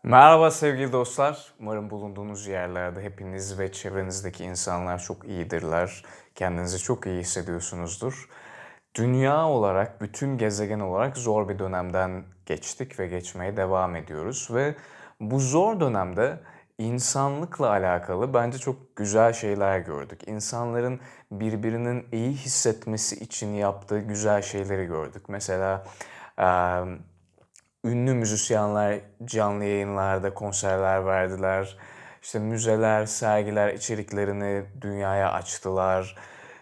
Merhaba sevgili dostlar. Umarım bulunduğunuz yerlerde hepiniz ve çevrenizdeki insanlar çok iyidirler. Kendinizi çok iyi hissediyorsunuzdur. Dünya olarak, bütün gezegen olarak zor bir dönemden geçtik ve geçmeye devam ediyoruz. Ve bu zor dönemde insanlıkla alakalı bence çok güzel şeyler gördük. İnsanların birbirinin iyi hissetmesi için yaptığı güzel şeyleri gördük. Mesela ünlü müzisyenler canlı yayınlarda konserler verdiler. İşte müzeler, sergiler içeriklerini dünyaya açtılar.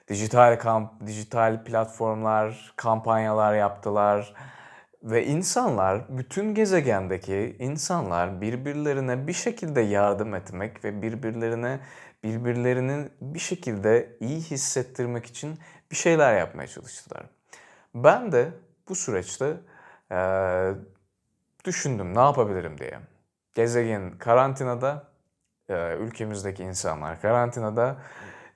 Dijital platformlar, kampanyalar yaptılar. Ve insanlar, bütün gezegendeki insanlar birbirlerine bir şekilde yardım etmek ve birbirlerini bir şekilde iyi hissettirmek için bir şeyler yapmaya çalıştılar. Ben de bu süreçte eee düşündüm ne yapabilirim diye. Gezegen karantinada, ülkemizdeki insanlar karantinada.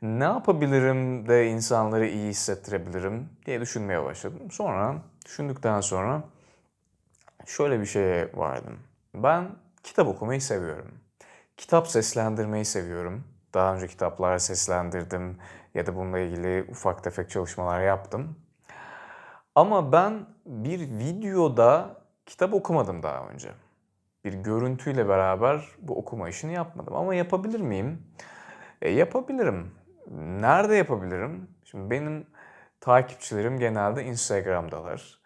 Ne yapabilirim de insanları iyi hissettirebilirim diye düşünmeye başladım. Sonra düşündükten sonra şöyle bir şeye vardım. Ben kitap okumayı seviyorum. Kitap seslendirmeyi seviyorum. Daha önce kitaplar seslendirdim ya da bununla ilgili ufak tefek çalışmalar yaptım. Ama ben bir videoda kitap okumadım daha önce. Bir görüntüyle beraber bu okuma işini yapmadım. Ama yapabilir miyim? Yapabilirim. Nerede yapabilirim? Şimdi benim takipçilerim genelde Instagram'dalar.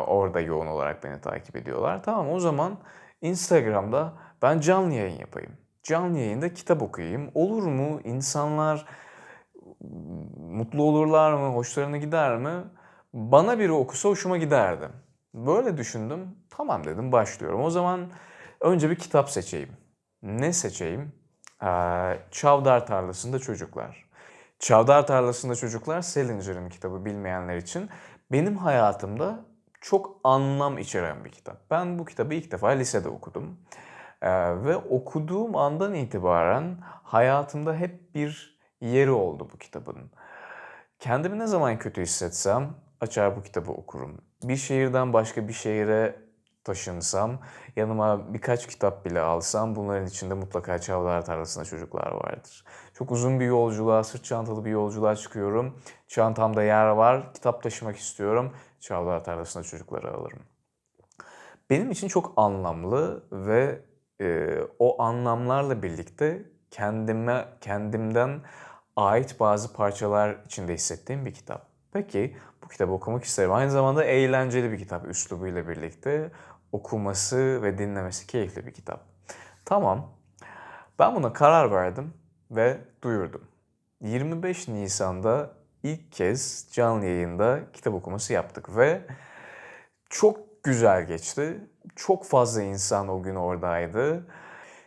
Orada yoğun olarak beni takip ediyorlar. Tamam, o zaman Instagram'da ben canlı yayın yapayım. Canlı yayında kitap okuyayım. Olur mu? İnsanlar mutlu olurlar mı? Hoşlarına gider mi? Bana biri okusa hoşuma giderdi. Böyle düşündüm. Tamam dedim, başlıyorum. O zaman önce bir kitap seçeyim. Ne seçeyim? Çavdar Tarlası'nda Çocuklar. Çavdar Tarlası'nda Çocuklar, Salinger'ın kitabı, bilmeyenler için. Benim hayatımda çok anlam içeren bir kitap. Ben bu kitabı ilk defa lisede okudum. Ve okuduğum andan itibaren hayatımda hep bir yeri oldu bu kitabın. Kendimi ne zaman kötü hissetsem açar bu kitabı okurum. Bir şehirden başka bir şehire taşınsam, yanıma birkaç kitap bile alsam bunların içinde mutlaka Çavdar Tarlası'nda Çocuklar vardır. Çok uzun bir yolculuğa, sırt çantalı bir yolculuğa çıkıyorum. Çantamda yer var, kitap taşımak istiyorum. Çavdar Tarlası'nda Çocukları alırım. Benim için çok anlamlı ve o anlamlarla birlikte kendimden ait bazı parçalar içinde hissettiğim bir kitap. Peki, bu kitabı okumak isterim. Aynı zamanda eğlenceli bir kitap üslubuyla birlikte. Okuması ve dinlemesi keyifli bir kitap. Tamam, ben buna karar verdim ve duyurdum. 25 Nisan'da ilk kez canlı yayında kitap okuması yaptık ve çok güzel geçti. Çok fazla insan o gün oradaydı.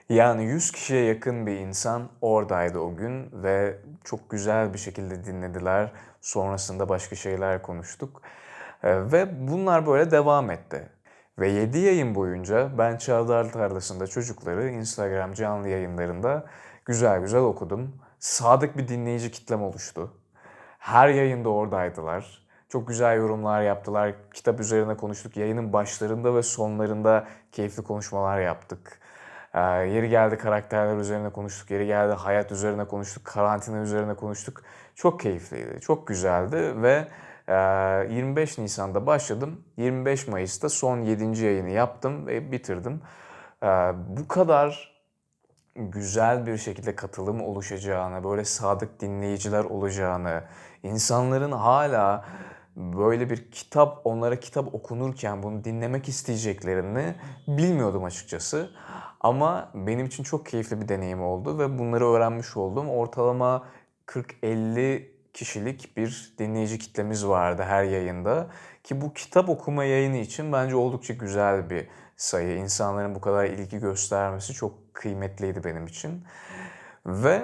Yani 100 kişiye yakın bir insan oradaydı o gün ve çok güzel bir şekilde dinlediler. Sonrasında başka şeyler konuştuk. Ve bunlar böyle devam etti. Ve 7 yayın boyunca ben Çavdar Tarlası'nda Çocukları Instagram canlı yayınlarında güzel güzel okudum. Sadık bir dinleyici kitlem oluştu. Her yayında oradaydılar. Çok güzel yorumlar yaptılar. Kitap üzerine konuştuk. Yayının başlarında ve sonlarında keyifli konuşmalar yaptık. Yeri geldi karakterler üzerine konuştuk. Yeri geldi hayat üzerine konuştuk. Karantina üzerine konuştuk. Çok keyifliydi. Çok güzeldi ve 25 Nisan'da başladım. 25 Mayıs'ta son 7. yayını yaptım ve bitirdim. Bu kadar güzel bir şekilde katılım oluşacağını, böyle sadık dinleyiciler olacağını, insanların hala böyle bir kitap, onlara kitap okunurken bunu dinlemek isteyeceklerini bilmiyordum açıkçası. Ama benim için çok keyifli bir deneyim oldu ve bunları öğrenmiş oldum. Ortalama 40-50 kişilik bir dinleyici kitlemiz vardı her yayında. Ki bu kitap okuma yayını için bence oldukça güzel bir sayı. İnsanların bu kadar ilgi göstermesi çok kıymetliydi benim için. Ve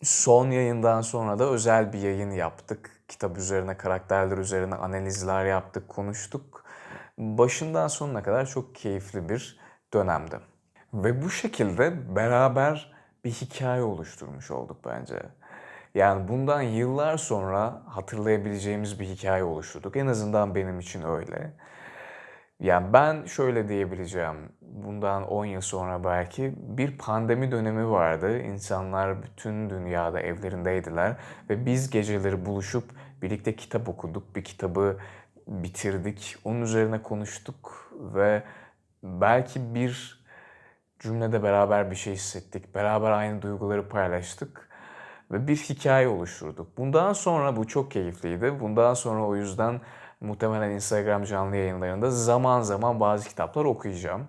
son yayından sonra da özel bir yayın yaptık. Kitap üzerine, karakterler üzerine analizler yaptık, konuştuk. Başından sonuna kadar çok keyifli bir dönemdi. Ve bu şekilde beraber bir hikaye oluşturmuş olduk bence. Yani bundan yıllar sonra hatırlayabileceğimiz bir hikaye oluşturduk. En azından benim için öyle. Yani ben şöyle diyebileceğim, bundan 10 yıl sonra belki bir pandemi dönemi vardı. İnsanlar bütün dünyada evlerindeydiler ve biz geceleri buluşup birlikte kitap okuduk, bir kitabı bitirdik, onun üzerine konuştuk ve belki bir cümlede beraber bir şey hissettik, beraber aynı duyguları paylaştık ve bir hikaye oluşturduk. Bundan sonra bu çok keyifliydi. Bundan sonra o yüzden muhtemelen Instagram canlı yayınlarında zaman zaman bazı kitaplar okuyacağım.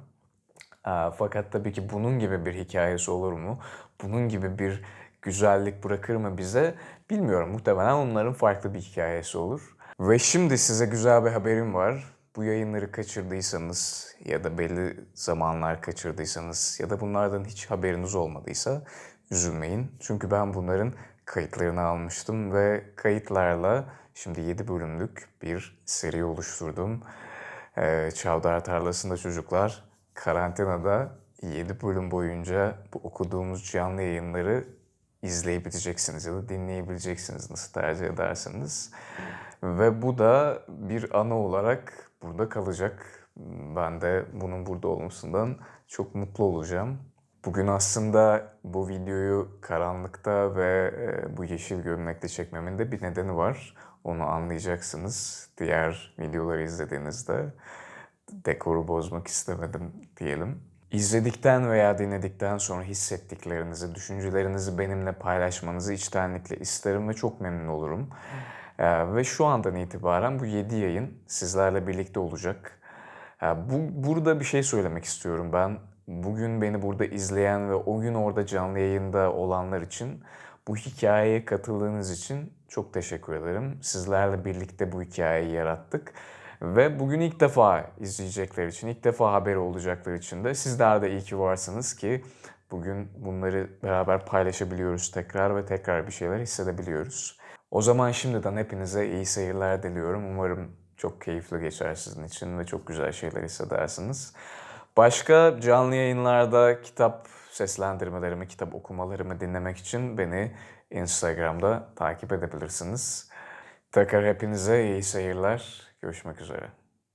Fakat tabii ki bunun gibi bir hikayesi olur mu? Bunun gibi bir güzellik bırakır mı bize? Bilmiyorum. Muhtemelen onların farklı bir hikayesi olur. Ve şimdi size güzel bir haberim var. Bu yayınları kaçırdıysanız ya da belli zamanlar kaçırdıysanız ya da bunlardan hiç haberiniz olmadıysa üzülmeyin. Çünkü ben bunların kayıtlarını almıştım ve kayıtlarla şimdi 7 bölümlük bir seri oluşturdum. Çavdar Tarlası'nda çocuklar karantinada 7 bölüm boyunca bu okuduğumuz canlı yayınları izleyebileceksiniz ya da dinleyebileceksiniz nasıl tercih ederseniz. Ve bu da bir anı olarak burada kalacak. Ben de bunun burada olmasından çok mutlu olacağım. Bugün aslında bu videoyu karanlıkta ve bu yeşil gömlekte çekmemin de bir nedeni var. Onu anlayacaksınız diğer videoları izlediğinizde. Dekoru bozmak istemedim diyelim. İzledikten veya dinledikten sonra hissettiklerinizi, düşüncelerinizi benimle paylaşmanızı içtenlikle isterim ve çok memnun olurum. Ve şu andan itibaren bu 7 yayın sizlerle birlikte olacak. Burada bir şey söylemek istiyorum ben. Bugün beni burada izleyen ve o gün orada canlı yayında olanlar için, bu hikayeye katıldığınız için çok teşekkür ederim. Sizlerle birlikte bu hikayeyi yarattık. Ve bugün ilk defa izleyecekler için, ilk defa haberi olacaklar için de sizler de iyi ki varsınız ki bugün bunları beraber paylaşabiliyoruz tekrar ve tekrar bir şeyler hissedebiliyoruz. O zaman şimdiden hepinize iyi seyirler diliyorum. Umarım çok keyifli geçer sizin için ve çok güzel şeyler hissedersiniz. Başka canlı yayınlarda kitap seslendirmelerimi, kitap okumalarımı dinlemek için beni Instagram'da takip edebilirsiniz. Tekrar hepinize iyi seyirler. Görüşmek üzere.